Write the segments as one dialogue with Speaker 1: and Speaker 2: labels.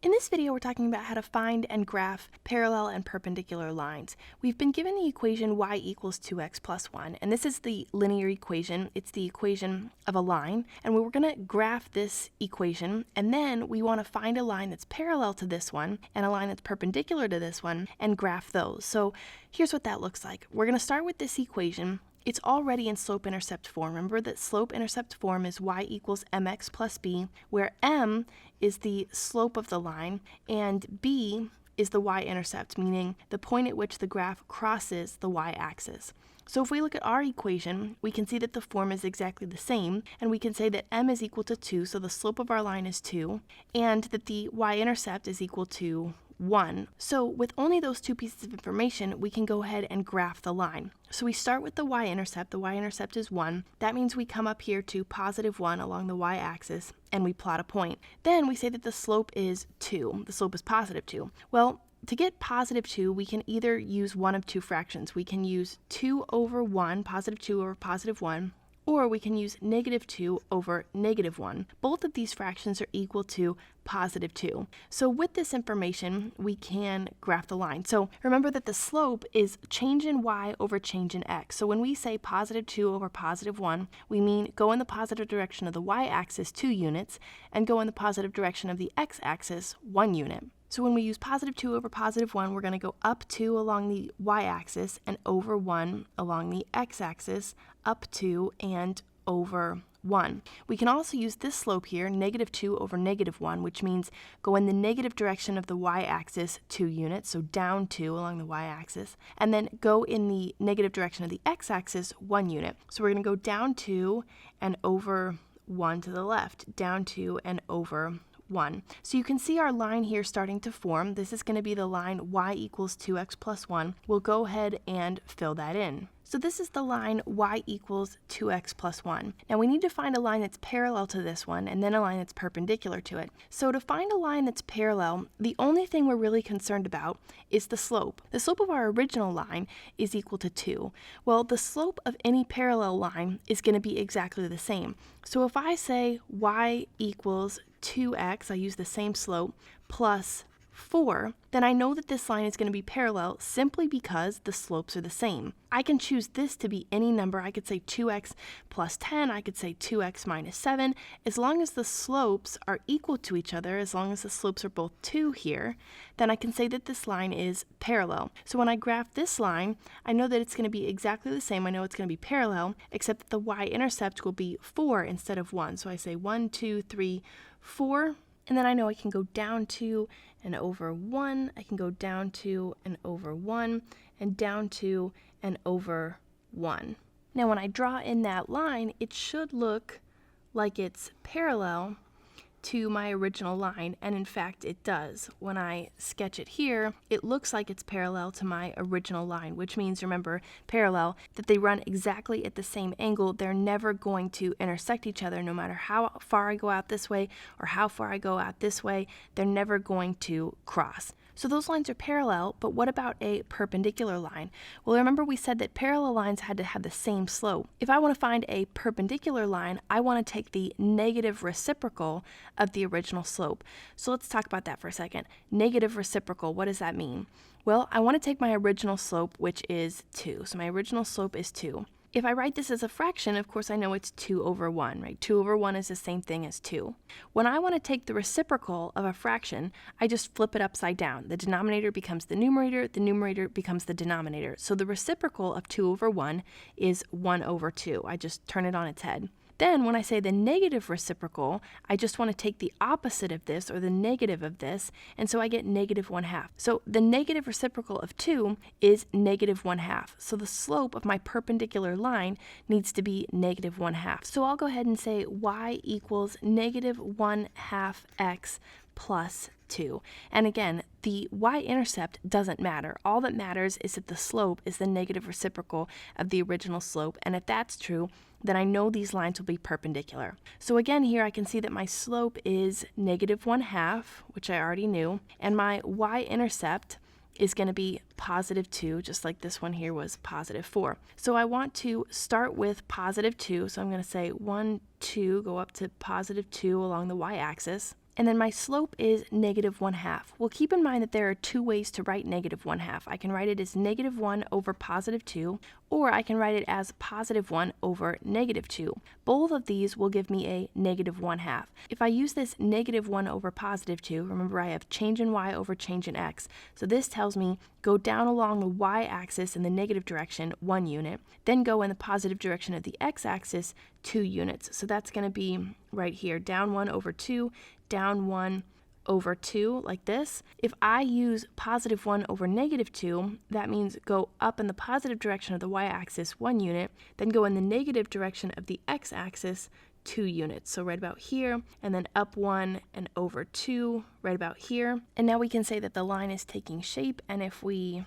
Speaker 1: In this video, we're talking about how to find and graph parallel and perpendicular lines. We've been given the equation y equals 2x plus 1, and this is the linear equation. It's the equation of a line, and we're going to graph this equation, and then we want to find a line that's parallel to this one and a line that's perpendicular to this one and graph those. So here's what that looks like. We're going to start with this equation. It's already in slope-intercept form. Remember that slope-intercept form is y equals mx plus b, where m is the slope of the line and b is the y-intercept, meaning the point at which the graph crosses the y-axis. So if we look at our equation, we can see that the form is exactly the same, and we can say that m is equal to 2, so the slope of our line is 2, and that the y-intercept is equal to 1. So with only those two pieces of information, we can go ahead and graph the line. So we start with the y-intercept. The y-intercept is 1. That means we come up here to positive 1 along the y-axis, and we plot a point. Then we say that the slope is 2. The slope is positive 2. Well, to get positive 2, we can either use one of two fractions. We can use 2 over 1, positive 2 over positive 1, or we can use negative 2 over negative 1. Both of these fractions are equal to positive 2. So with this information, we can graph the line. So remember that the slope is change in y over change in x. So when we say positive 2 over positive 1, we mean go in the positive direction of the y-axis 2 units and go in the positive direction of the x-axis 1 unit. So when we use positive 2 over positive 1, we're going to go up 2 along the y-axis and over 1 along the x-axis, up 2 and over 1. We can also use this slope here, negative 2 over negative 1, which means go in the negative direction of the y-axis 2 units, so down 2 along the y-axis, and then go in the negative direction of the x-axis 1 unit. So we're going to go down 2 and over 1 to the left, down 2 and over 1. So you can see our line here starting to form. This is going to be the line y equals 2x plus 1. We'll go ahead and fill that in. So this is the line y equals 2x plus 1. Now we need to find a line that's parallel to this one and then a line that's perpendicular to it. So to find a line that's parallel, the only thing we're really concerned about is the slope. The slope of our original line is equal to 2. Well, the slope of any parallel line is going to be exactly the same. So if I say y equals 2x, I use the same slope, plus 4, then I know that this line is going to be parallel simply because the slopes are the same. I can choose this to be any number. I could say 2x plus 10, I could say 2x minus 7. As long as the slopes are equal to each other, as long as the slopes are both 2 here, then I can say that this line is parallel. So when I graph this line, I know that it's going to be exactly the same. I know it's going to be parallel, except that the y-intercept will be 4 instead of 1. So I say 1, 2, 3, 4. And then I know I can go down 2 and over 1. I can go down 2 and over 1 and down 2 and over 1. Now when I draw in that line, it should look like it's parallel to my original line, and in fact it does. When I sketch it here, it looks like it's parallel to my original line, which means, remember, parallel, that they run exactly at the same angle. They're never going to intersect each other, no matter how far I go out this way or how far I go out this way. They're never going to cross. So those lines are parallel, but what about a perpendicular line? Well, remember we said that parallel lines had to have the same slope. If I want to find a perpendicular line, I want to take the negative reciprocal of the original slope. So let's talk about that for a second. Negative reciprocal, what does that mean? Well, I want to take my original slope, which is 2. So my original slope is 2. If I write this as a fraction, of course I know it's 2 over 1, right? 2 over 1 is the same thing as 2. When I want to take the reciprocal of a fraction, I just flip it upside down. The denominator becomes the numerator becomes the denominator. So the reciprocal of 2 over 1 is 1 over 2. I just turn it on its head. Then when I say the negative reciprocal, I just want to take the opposite of this, or the negative of this, and so I get negative 1/2. So the negative reciprocal of 2 is negative 1/2. So the slope of my perpendicular line needs to be negative 1/2. So I'll go ahead and say y equals negative 1/2 x plus 2. And again, the y-intercept doesn't matter. All that matters is that the slope is the negative reciprocal of the original slope, and if that's true, then I know these lines will be perpendicular. So again, here I can see that my slope is negative 1/2, which I already knew, and my y-intercept is going to be positive 2, just like this one here was positive 4. So I want to start with positive 2, so I'm going to say 1, 2, go up to positive 2 along the y-axis. and then my slope is negative 1/2. Well, keep in mind that there are two ways to write negative 1/2. I can write it as negative 1 over positive 2, or I can write it as positive 1 over negative 2. Both of these will give me a negative 1/2. If I use this negative 1 over positive 2, remember I have change in y over change in x. So this tells me go down along the y-axis in the negative direction 1 unit, then go in the positive direction of the x-axis 2 units. So that's going to be right here, down 1 over 2, down 1 over 2, like this. If I use positive 1 over negative 2, that means go up in the positive direction of the y-axis 1 unit, then go in the negative direction of the x-axis 2 units. So right about here, and then up 1 and over 2, right about here. And now we can say that the line is taking shape, and if we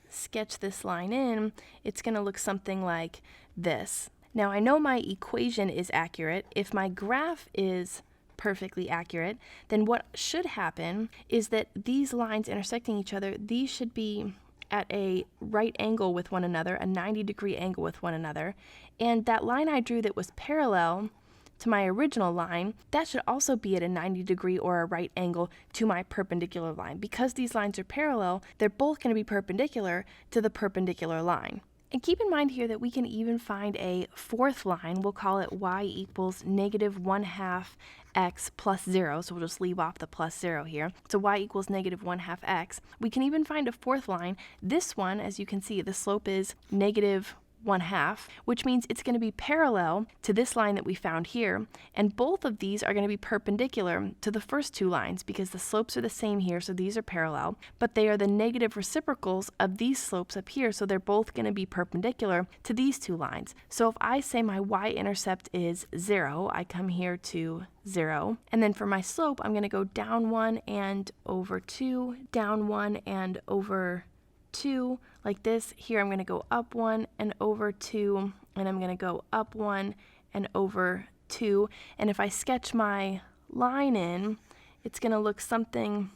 Speaker 1: sketch this line in, it's going to look something like this. Now I know my equation is accurate. If my graph is perfectly accurate, then what should happen is that these lines intersecting each other, these should be at a right angle with one another, a 90-degree angle with one another, and that line I drew that was parallel to my original line, that should also be at a 90-degree or a right angle to my perpendicular line. Because these lines are parallel, they're both going to be perpendicular to the perpendicular line. And keep in mind here that we can even find a fourth line. We'll call it y equals negative 1/2 x plus 0. So we'll just leave off the plus 0 here. So y equals negative 1/2 x. We can even find a fourth line. This one, as you can see, the slope is negative 1/2, which means it's going to be parallel to this line that we found here, and both of these are going to be perpendicular to the first two lines because the slopes are the same here, so these are parallel, but they are the negative reciprocals of these slopes up here, so they're both going to be perpendicular to these two lines. So if I say my y-intercept is 0, I come here to 0, and then for my slope, I'm going to go down 1 and over 2, down 1 and over 2, like this. Here I'm going to go up 1 and over 2, and I'm going to go up 1 and over 2. And if I sketch my line in, it's going to look something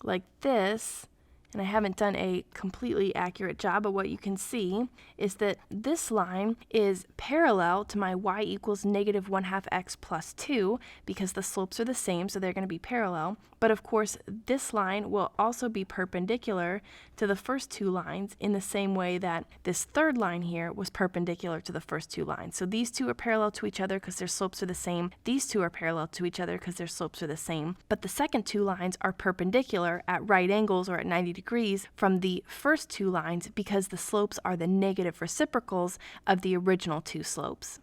Speaker 1: like this. And I haven't done a completely accurate job, but what you can see is that this line is parallel to my y equals negative 1/2 x plus 2 because the slopes are the same, so they're going to be parallel. But of course, this line will also be perpendicular to the first two lines in the same way that this third line here was perpendicular to the first two lines. So these two are parallel to each other because their slopes are the same. These two are parallel to each other because their slopes are the same. But the second two lines are perpendicular at right angles or at 90 degrees from the first two lines because the slopes are the negative reciprocals of the original two slopes.